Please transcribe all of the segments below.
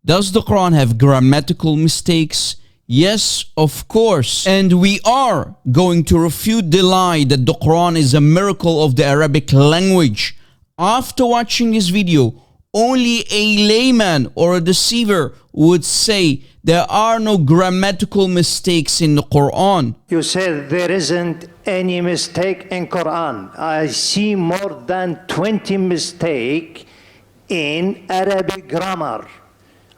Does the Quran have grammatical mistakes? Yes, of course. And we are going to refute the lie that the Quran is a miracle of the Arabic language. After watching this video, only a layman or a deceiver would say there are no grammatical mistakes in the Quran. You said there isn't any mistake in Quran. I see more than 20 mistakes in Arabic grammar.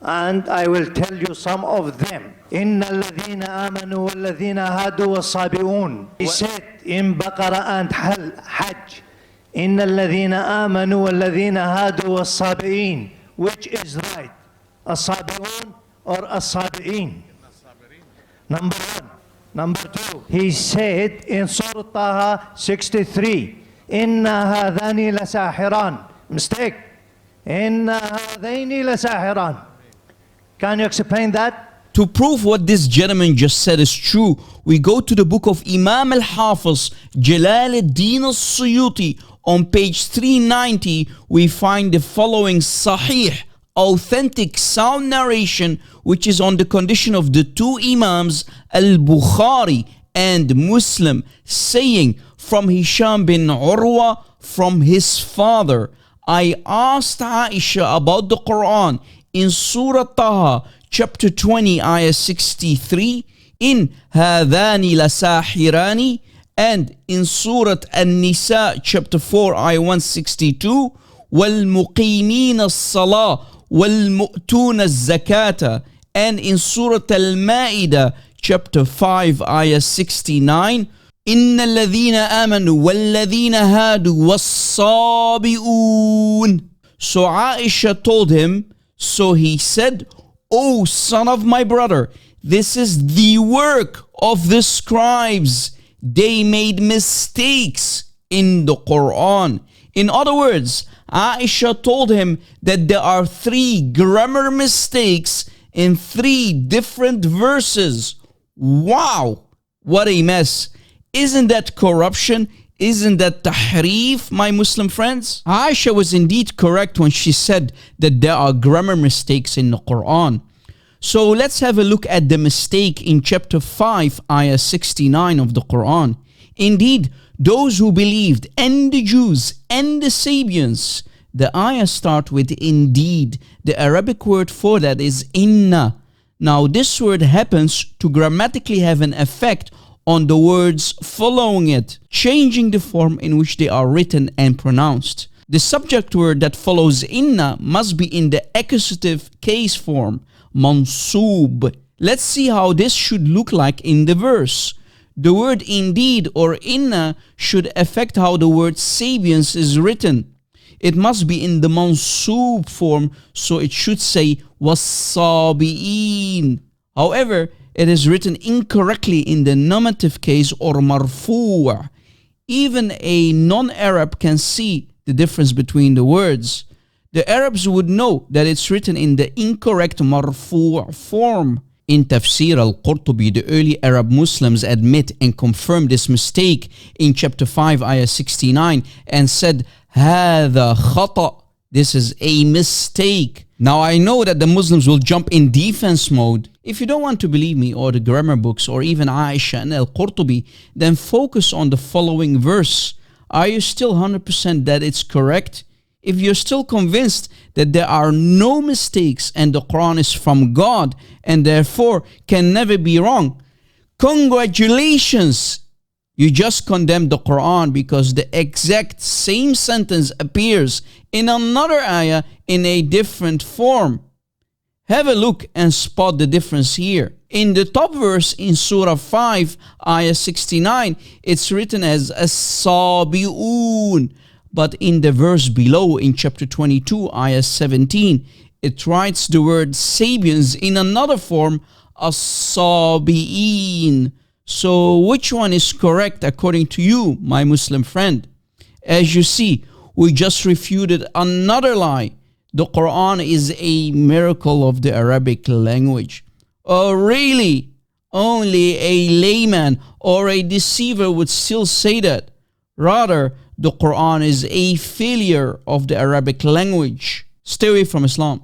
And I will tell you some of them. الذين آمنوا والذين هادوا والصابئون. He said in Baqarah and Hajj, الذين آمنوا والذين هادوا والصابئين. Which is right? الصابئون or الصابئين? Number one. Number two, he said in Surah Taha 63, هذان لساحران. Mistake. هذين لساحران. Can you explain that? To prove what this gentleman just said is true, we go to the book of Imam al-Hafiz Jalal al-Din al-Suyuti. On page 390, we find the following sahih, authentic sound narration, which is on the condition of the two Imams, al-Bukhari and Muslim, saying from Hisham bin Urwa, from his father, I asked Aisha about the Quran in Surah Taha, chapter 20, ayah 63, in هذان لساحران, and in Surah An-Nisa, chapter 4, ayah 162, والمقيمين الصلاة والمؤتون الزكاة, and in Surah Al-Maidah, chapter 5, ayah 69, إن الذين آمنوا والذين هادوا والصابئون. So Aisha told him, so he said, O son of my brother, this is the work of the scribes. They made mistakes in the Quran. In other words, Aisha told him that there are 3 grammar mistakes in 3 different verses. Wow, what a mess. Isn't that corruption? Isn't that tahrif, my Muslim friends? Aisha was indeed correct when she said that there are grammar mistakes in the Quran. So let's have a look at the mistake in chapter 5, ayah 69 of the Quran. Indeed, those who believed, and the Jews and the Sabians, the ayah start with indeed. The Arabic word for that is inna. Now this word happens to grammatically have an effect on the words following it, changing the form in which they are written and pronounced. The subject word that follows inna must be in the accusative case form, mansoob. Let's see how this should look like in the verse. The word indeed or inna should affect how the word Sabians is written. It must be in the mansoob form, so it should say والصابئين. However, it is written incorrectly in the nominative case or marfu'. Even a non-Arab can see the difference between the words. The Arabs would know that it's written in the incorrect marfu' form. In Tafsir Al-Qurtubi, the early Arab Muslims admit and confirm this mistake in chapter 5, ayah 69, and said, هذا خطأ. This is a mistake. Now I know that the Muslims will jump in defense mode. If you don't want to believe me or the grammar books or even Aisha and Al-Qurtubi, then focus on the following verse. Are you still 100% that it's correct? If you're still convinced that there are no mistakes and the Quran is from God and therefore can never be wrong, congratulations! You just condemned the Quran because the exact same sentence appears in another ayah in a different form. Have a look and spot the difference here. In the top verse in Surah 5, ayah 69, it's written as as-sabi'un. But in the verse below in chapter 22, ayah 17, it writes the word Sabians in another form, as-sabi'in. So which one is correct according to you, my Muslim friend? As you see, we just refuted another lie. The Quran is a miracle of the Arabic language. Oh really? Only a layman or a deceiver would still say that. Rather, the Quran is a failure of the Arabic language. Stay away from Islam.